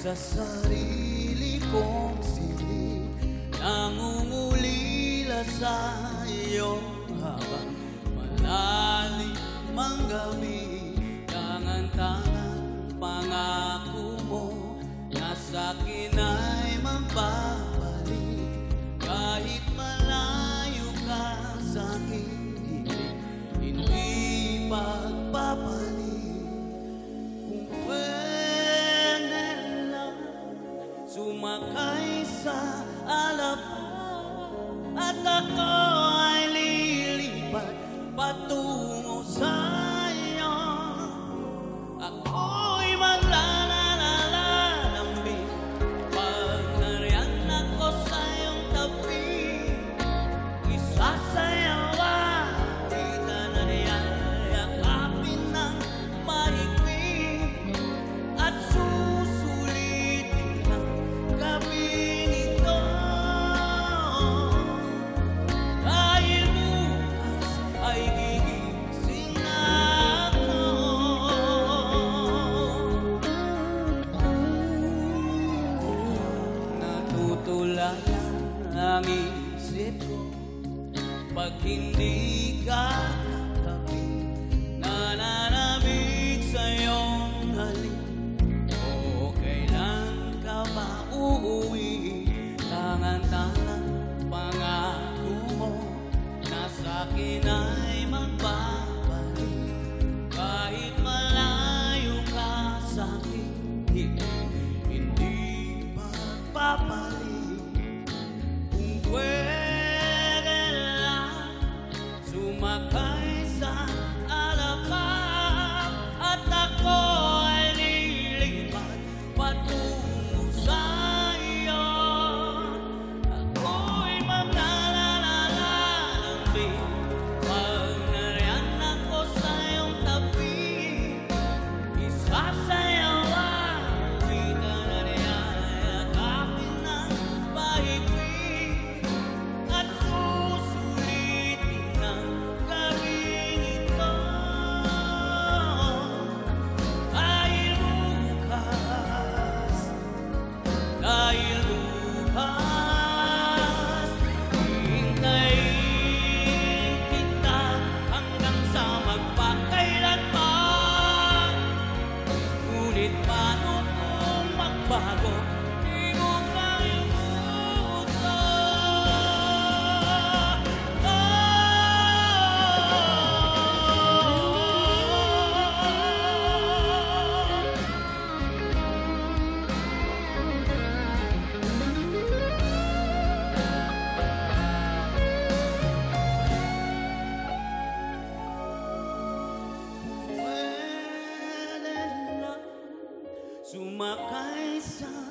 sa sarili kong silid, nangungulila sa iyo habang malalim ang gabi. Tangan-tangan pangako mo na sa'kin ay magbabalik, kahit malayo ka sa'kin, hindi pagpapalit. Kung pwede lang sumakay sa alapang at ako ay lilipat patungo sa iyo, ako'y maglalalambing pag nariyan ako sa iyong tabi. Isasayawan kita na niyayakapin ng mahigpit at susulitin ang gabing ito, dahil bukas ay gigising na ako. Natutulala ang isip ko pag hindi ka katabi, nananabik sa iyong halik. O kailan ka ba uuwi? Tangan-tangan pangako mo na sa'kin ay magbabalik, kahit malayo ka sa'kin, hindi magpapalit. Kung pwede lang sumakay sa alapang at ako ay lilipat patungo sa iyo, ako'y maglalalambing pag nariyan ako sa iyong tabi. Isasayawan kita na niyayakapin ng mahigpit at susulitin ang gabing ito, dahil bukas hihintayin kita hanggang sa magpakailanman. Ngunit paano kung magbago, di mo kayang sumakay sa